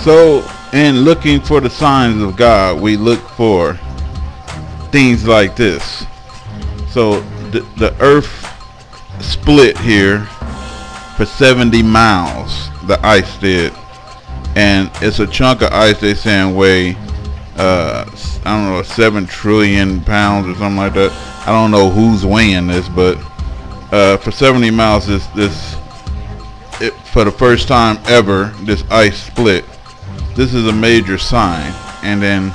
So, in looking for the signs of God, we look for things like this. So, the earth split here for 70 miles, the ice did. And it's a chunk of ice they saying weigh, I don't know, 7 trillion pounds or something like that. I don't know who's weighing this, but for 70 miles, for the first time ever, this ice split. This is a major sign. And then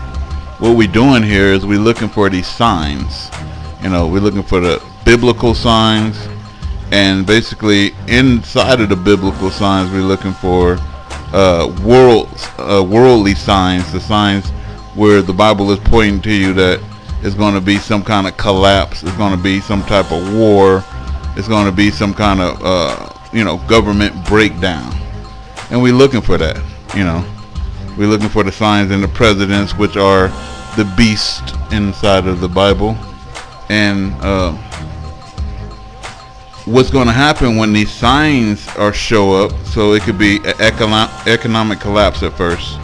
what we're doing here is we're looking for these signs. We're looking for the biblical signs, and basically inside of the biblical signs, we're looking for worldly signs, the signs where the Bible is pointing to you that it's going to be some kind of collapse, it's going to be some type of war, it's going to be some kind of government breakdown, and we're looking for that. We're looking for the signs in the presidents, which are the beast inside of the Bible. And what's going to happen when these signs show up, so it could be an economic collapse at first.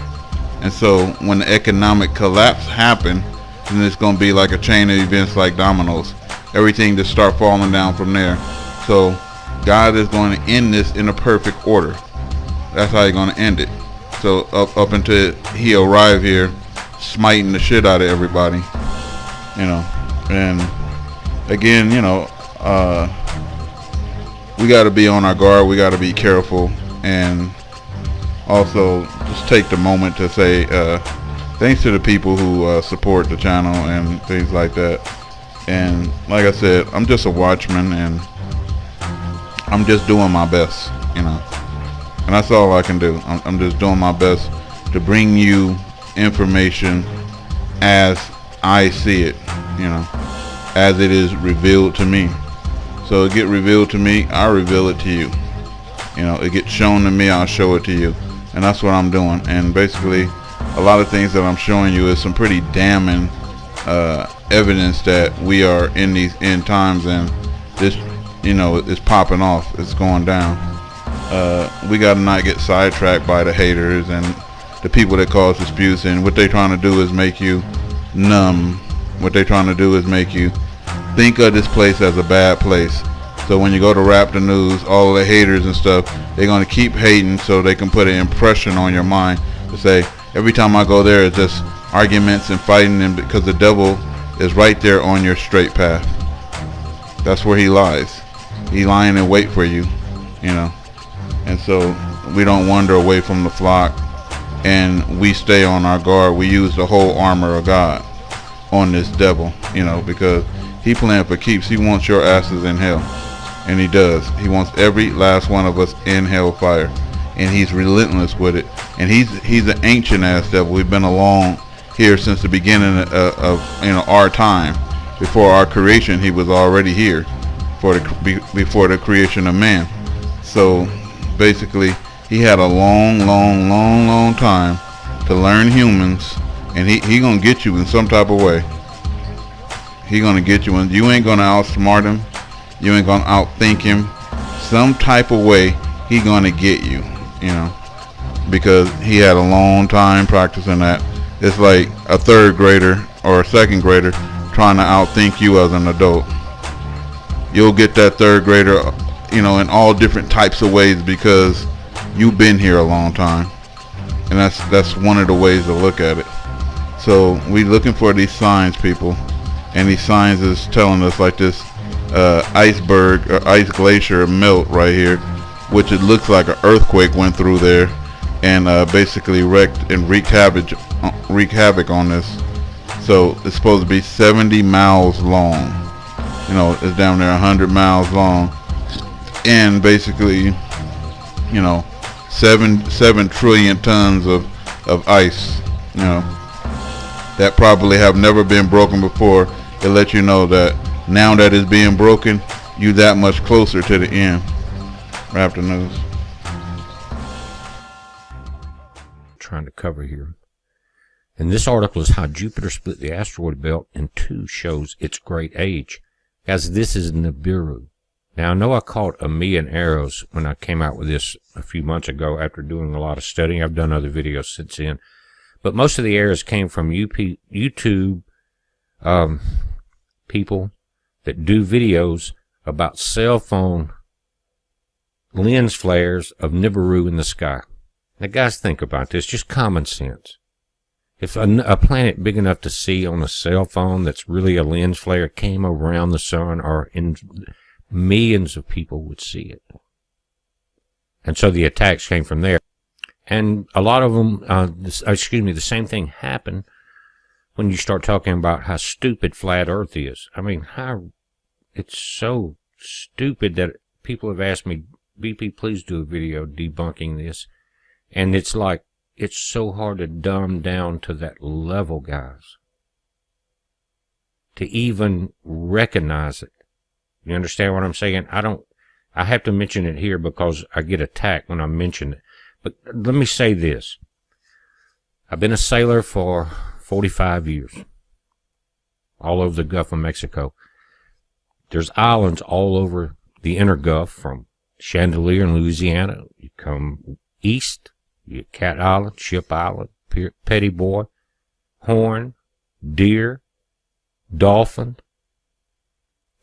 And so when the economic collapse happens, then it's going to be like a chain of events like dominoes. Everything just start falling down from there. So God is going to end this in a perfect order. That's how he's going to end it. So up until he arrive here, smiting the shit out of everybody, and again, we got to be on our guard. We got to be careful, and also just take the moment to say thanks to the people who support the channel and things like that. And like I said, I'm just a watchman, and I'm just doing my best, and that's all I can do. I'm just doing my best to bring you information as I see it, as it is revealed to me. So it get revealed to me, I reveal it to you. It gets shown to me, I'll show it to you. And that's what I'm doing. And basically, a lot of things that I'm showing you is some pretty damning evidence that we are in these end times, and this, is popping off. It's going down. We gotta not get sidetracked by the haters and the people that cause disputes, and what they're trying to do is make you numb. What they're trying to do is make you think of this place as a bad place. So when you go to Raptor News, all the haters and stuff, they're going to keep hating so they can put an impression on your mind to say, every time I go there, it's just arguments and fighting, and because the devil is right there on your straight path. That's where he lies. He lying in wait for you, And so we don't wander away from the flock, and we stay on our guard. We use the whole armor of God on this devil, because he playing for keeps. He wants your asses in hell, and he does. He wants every last one of us in hellfire, and he's relentless with it. And he's an ancient ass devil. We've been along here since the beginning of our time. Before our creation, he was already here before the creation of man. So basically, he had a long time to learn humans, and he gonna get you in some type of way. He gonna get you, and you ain't gonna outsmart him. You ain't gonna outthink him. Some type of way he gonna get you, because he had a long time practicing that. It's like a third grader or a second grader trying to outthink you as an adult. You'll get that third grader, in all different types of ways, because you've been here a long time, and that's one of the ways to look at it. So we looking for these signs, people, and these signs is telling us like this iceberg or ice glacier melt right here, which it looks like an earthquake went through there and basically wreaked havoc on this. So it's supposed to be 70 miles long. It's down there 100 miles long, and basically, 7 trillion tons of ice, that probably have never been broken before. It lets you know that now that it's being broken, you that much closer to the end. Raptor News. Trying to cover here. And this article is how Jupiter split the asteroid belt in two, shows its great age, as this is Nibiru Now, I know I caught 1,000,000 arrows when I came out with this a few months ago after doing a lot of studying. I've done other videos since then. But most of the arrows came from YouTube people that do videos about cell phone lens flares of Nibiru in the sky. Now, guys, think about this. Just common sense. If a planet big enough to see on a cell phone that's really a lens flare came around the sun, or in millions of people would see it. And so the attacks came from there. And a lot of them, the same thing happened when you start talking about how stupid flat Earth is. I mean, it's so stupid that people have asked me, BP, please do a video debunking this. And it's like, it's so hard to dumb down to that level, guys, to even recognize it. You understand what I'm saying? I have to mention it here because I get attacked when I mention it. But let me say this. I've been a sailor for 45 years, all over the Gulf of Mexico. There's islands all over the inner Gulf, from Chandelier in Louisiana. You come east, you get Cat Island, Ship Island, Petty Boy, Horn, Deer, Dolphin.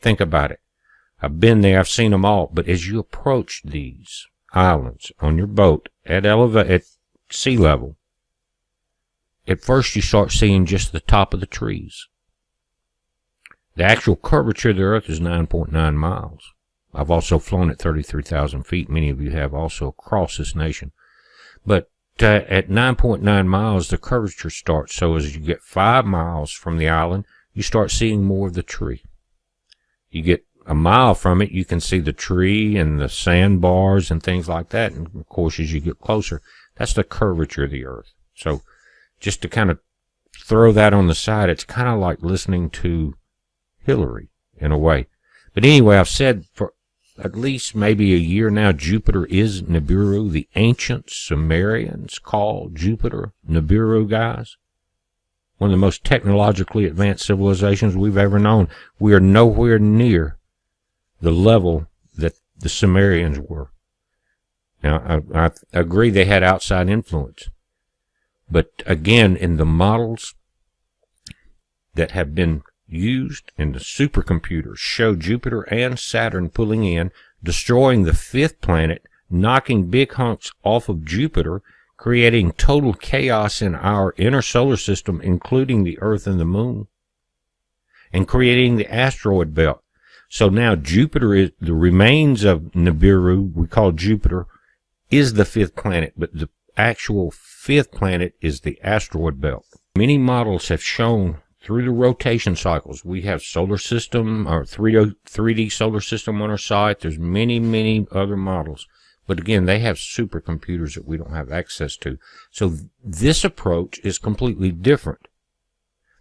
Think about it. I've been there, I've seen them all. But as you approach these islands on your boat at sea level, at first you start seeing just the top of the trees. The actual curvature of the Earth is 9.9 miles. I've also flown at 33,000 feet. Many of you have also across this nation. But at 9.9 miles, the curvature starts. So as you get 5 miles from the island, you start seeing more of the tree. You get a mile from it, you can see the tree and the sandbars and things like that. And of course, as you get closer, that's the curvature of the Earth. So just to kind of throw that on the side, it's kind of like listening to Hillary in a way. But anyway, I've said for at least maybe a year now, Jupiter is Nibiru. The ancient Sumerians called Jupiter Nibiru, guys. One of the most technologically advanced civilizations we've ever known. We are nowhere near the level that the Sumerians were. Now, I agree they had outside influence. But again, in the models that have been used in the supercomputers show Jupiter and Saturn pulling in, destroying the 5th planet, knocking big hunks off of Jupiter, creating total chaos in our inner solar system, including the Earth and the Moon, and creating the asteroid belt. So now Jupiter is the remains of Nibiru, we call Jupiter, is the 5th planet, but the actual 5th planet is the asteroid belt. Many models have shown through the rotation cycles. We have solar system, or 3D solar system on our site. There's many, many other models. But again, they have supercomputers that we don't have access to. So this approach is completely different.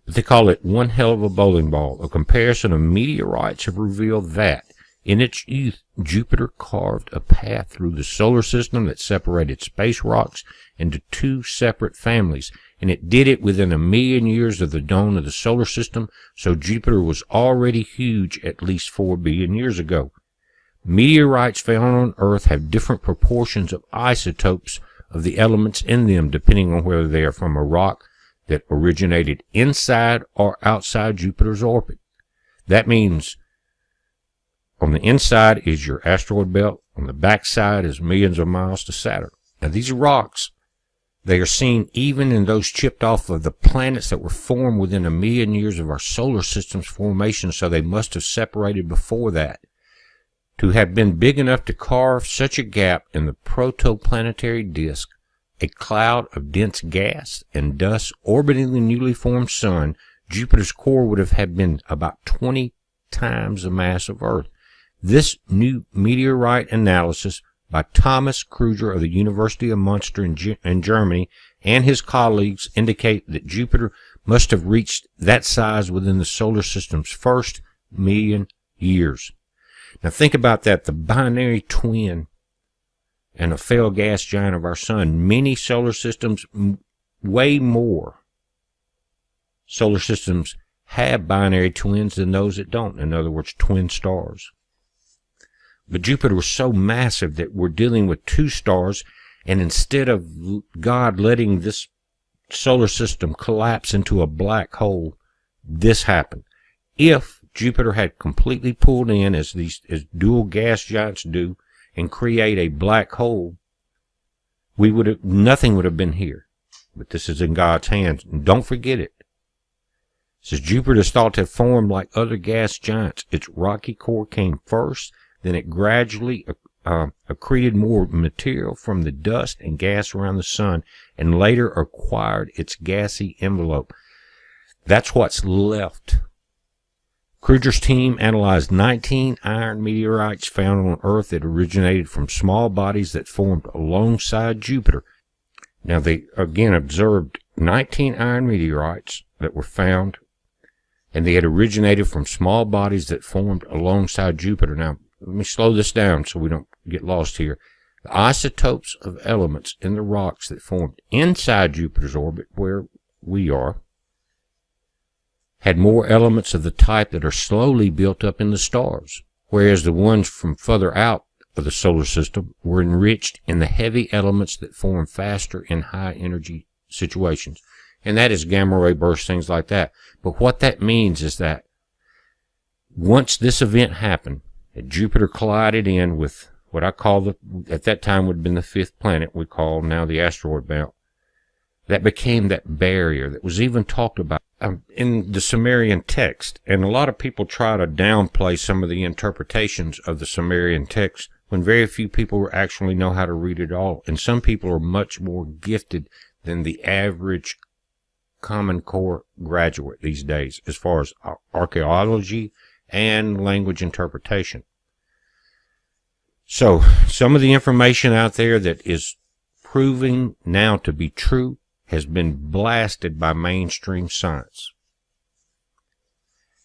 But they call it one hell of a bowling ball. A comparison of meteorites have revealed that in its youth, Jupiter carved a path through the solar system that separated space rocks into 2 separate families. And it did it within 1,000,000 years of the dawn of the solar system, so Jupiter was already huge at least 4 billion years ago. Meteorites found on Earth have different proportions of isotopes of the elements in them, depending on whether they are from a rock that originated inside or outside Jupiter's orbit. That means on the inside is your asteroid belt, on the backside is millions of miles to Saturn. Now these rocks, they are seen even in those chipped off of the planets that were formed within 1,000,000 years of our solar system's formation, so they must have separated before that. To have been big enough to carve such a gap in the protoplanetary disk, a cloud of dense gas and dust orbiting the newly formed sun, Jupiter's core would have been about 20 times the mass of Earth. This new meteorite analysis by Thomas Kruger of the University of Munster in Germany and his colleagues indicate that Jupiter must have reached that size within the solar system's first 1,000,000 years. Now think about that, the binary twin and a failed gas giant of our sun. Many solar systems, way more solar systems, have binary twins than those that don't. In other words, twin stars. But Jupiter was so massive that we're dealing with two stars, and instead of God letting this solar system collapse into a black hole, this happened. If Jupiter had completely pulled in as dual gas giants do and create a black hole, nothing would have been here. But this is in God's hands. And don't forget it. It says Jupiter is thought to have formed like other gas giants. Its rocky core came first, then it gradually accreted more material from the dust and gas around the sun, and later acquired its gassy envelope. That's what's left. Kruger's team analyzed 19 iron meteorites found on Earth that originated from small bodies that formed alongside Jupiter. Now, they again observed 19 iron meteorites that were found, and they had originated from small bodies that formed alongside Jupiter. Now, let me slow this down so we don't get lost here. The isotopes of elements in the rocks that formed inside Jupiter's orbit, where we are, had more elements of the type that are slowly built up in the stars, whereas the ones from further out of the solar system were enriched in the heavy elements that form faster in high energy situations. And that is gamma ray bursts, things like that. But what that means is that once this event happened, that Jupiter collided in with what I call at that time would have been the fifth planet, we call now the asteroid belt, that became that barrier that was even talked about in the Sumerian text. And a lot of people try to downplay some of the interpretations of the Sumerian text when very few people actually know how to read it all. And some people are much more gifted than the average Common Core graduate these days as far as archaeology and language interpretation. So some of the information out there that is proving now to be true has been blasted by mainstream science.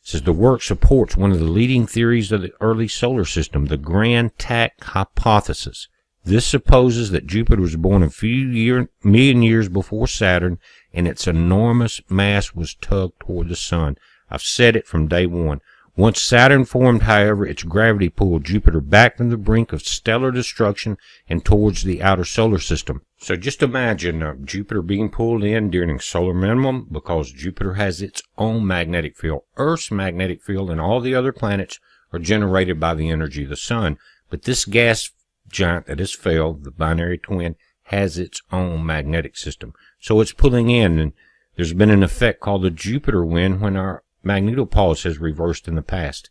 It says the work supports one of the leading theories of the early solar system, the Grand Tack hypothesis. This supposes that Jupiter was born a few million years before Saturn, and its enormous mass was tugged toward the sun. I've said it from day one. Once Saturn formed, however, its gravity pulled Jupiter back from the brink of stellar destruction and towards the outer solar system. So just imagine Jupiter being pulled in during solar minimum, because Jupiter has its own magnetic field. Earth's magnetic field and all the other planets are generated by the energy of the sun. But this gas giant that has failed, the binary twin, has its own magnetic system. So it's pulling in, and there's been an effect called the Jupiter wind when our magnetopause has reversed in the past,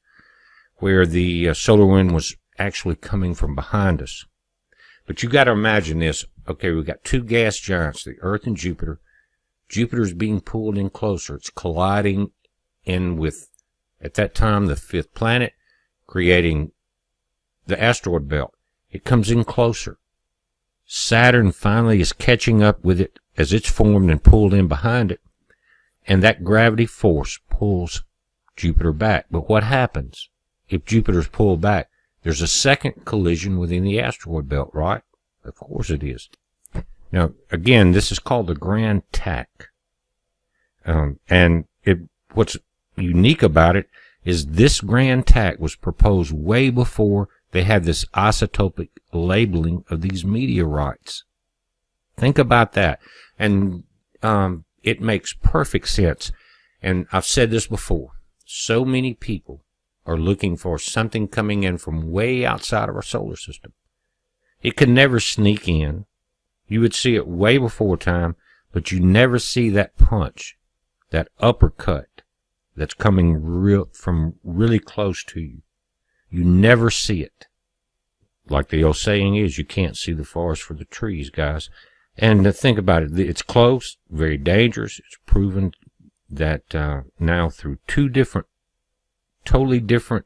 where the solar wind was actually coming from behind us. But you got to imagine this. Okay, we've got two gas giants, the Earth and Jupiter. Jupiter's being pulled in closer. It's colliding in with, at that time, the fifth planet, creating the asteroid belt. It comes in closer. Saturn finally is catching up with it as it's formed and pulled in behind it. And that gravity force pulls Jupiter back. But what happens if Jupiter's pulled back? There's a second collision within the asteroid belt, right? Of course it is. Now, again, this is called the Grand Tack. And what's unique about it is this Grand Tack was proposed way before they had this isotopic labeling of these meteorites. Think about that. And it makes perfect sense. And I've said this before. So many people are looking for something coming in from way outside of our solar system. It could never sneak in. You would see it way before time, but you never see that punch, that uppercut that's coming from really close to you. You never see it. Like the old saying is, you can't see the forest for the trees, guys. And think about it. It's close, very dangerous. It's proven that now through two totally different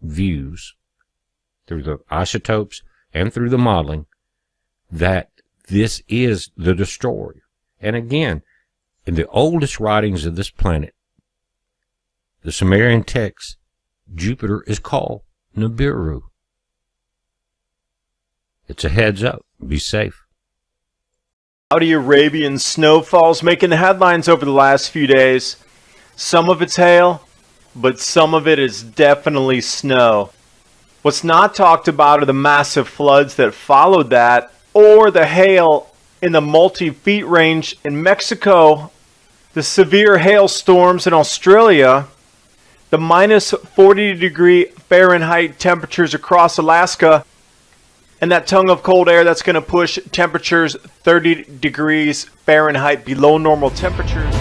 views, through the isotopes and through the modeling, that this is the destroyer. And again, in the oldest writings of this planet, the Sumerian text, Jupiter is called Nibiru. It's a heads up. Be safe. Saudi Arabian snowfall's making the headlines over the last few days. Some of it's hail, but some of it is definitely snow. What's not talked about are the massive floods that followed that, or the hail in the multi-feet range in Mexico, the severe hailstorms in Australia, the minus 40-degree Fahrenheit temperatures across Alaska, and that tongue of cold air that's going to push temperatures 30 degrees Fahrenheit below normal temperatures.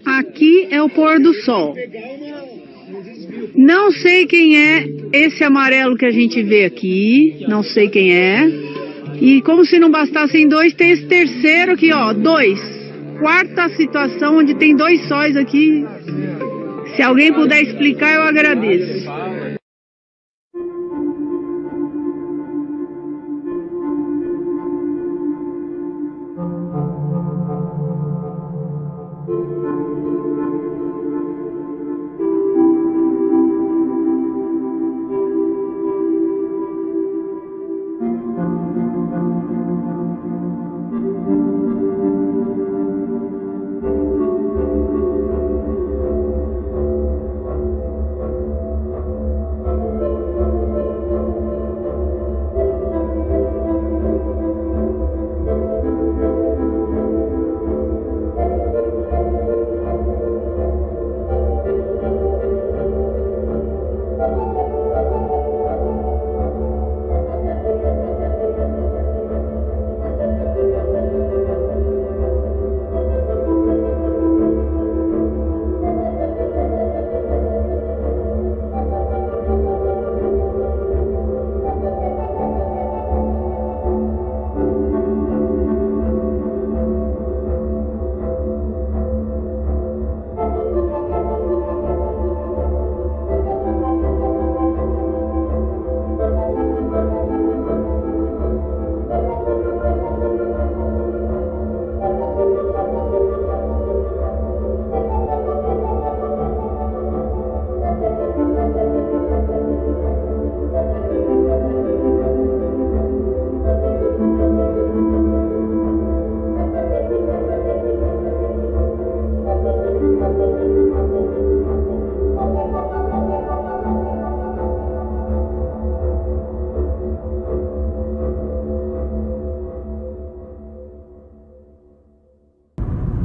Aqui é o pôr do sol. Não sei quem é esse amarelo que a gente vê aqui. Não sei quem é. E como se não bastassem dois, tem esse terceiro aqui, ó. 2. Quarta situação onde tem 2 sóis aqui. Se alguém puder explicar, eu agradeço.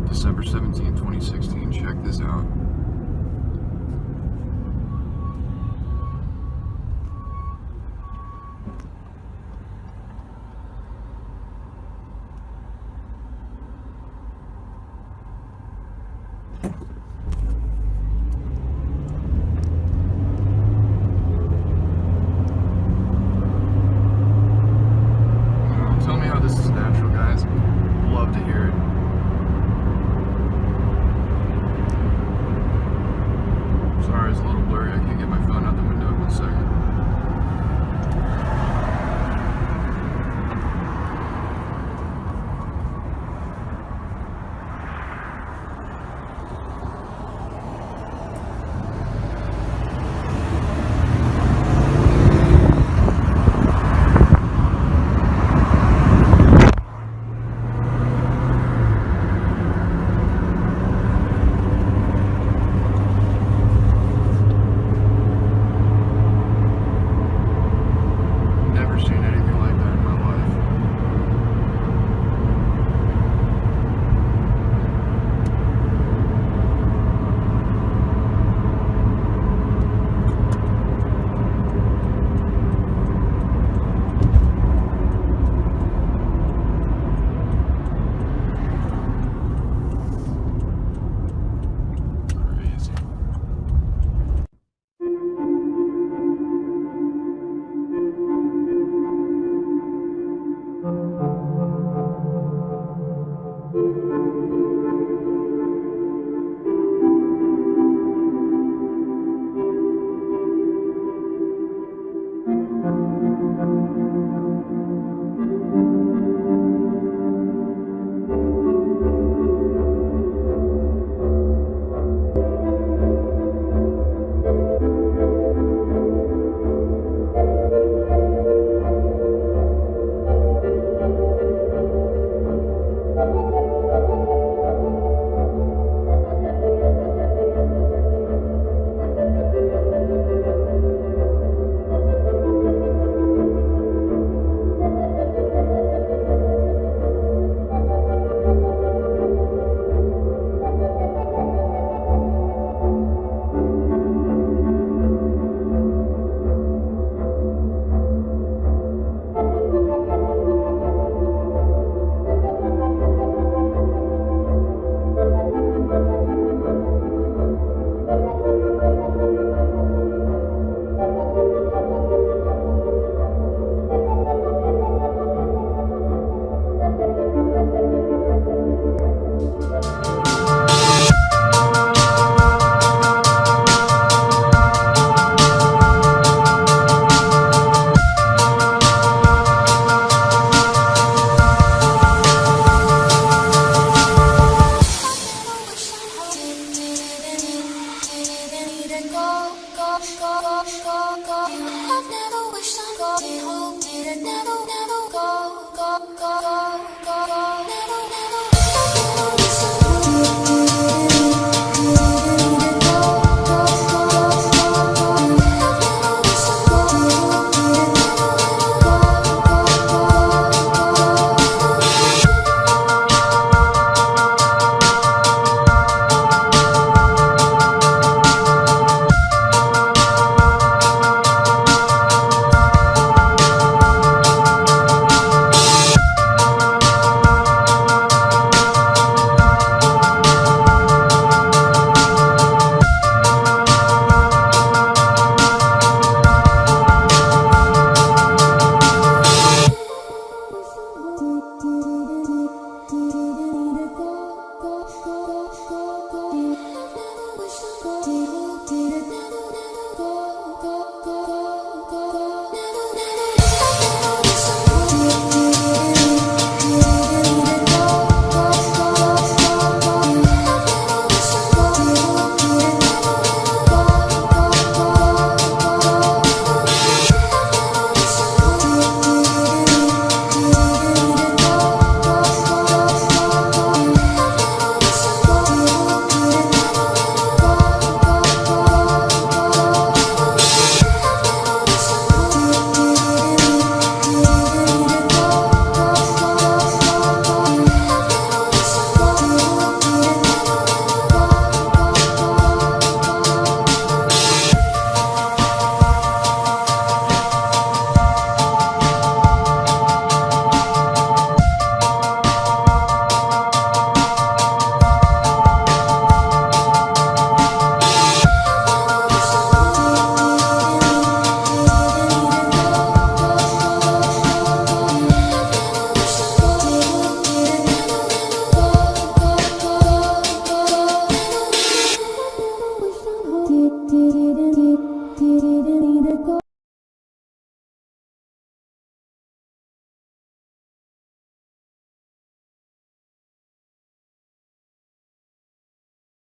December 17, 2016. Check this out. Tell me how this is natural, guys. Love to hear it.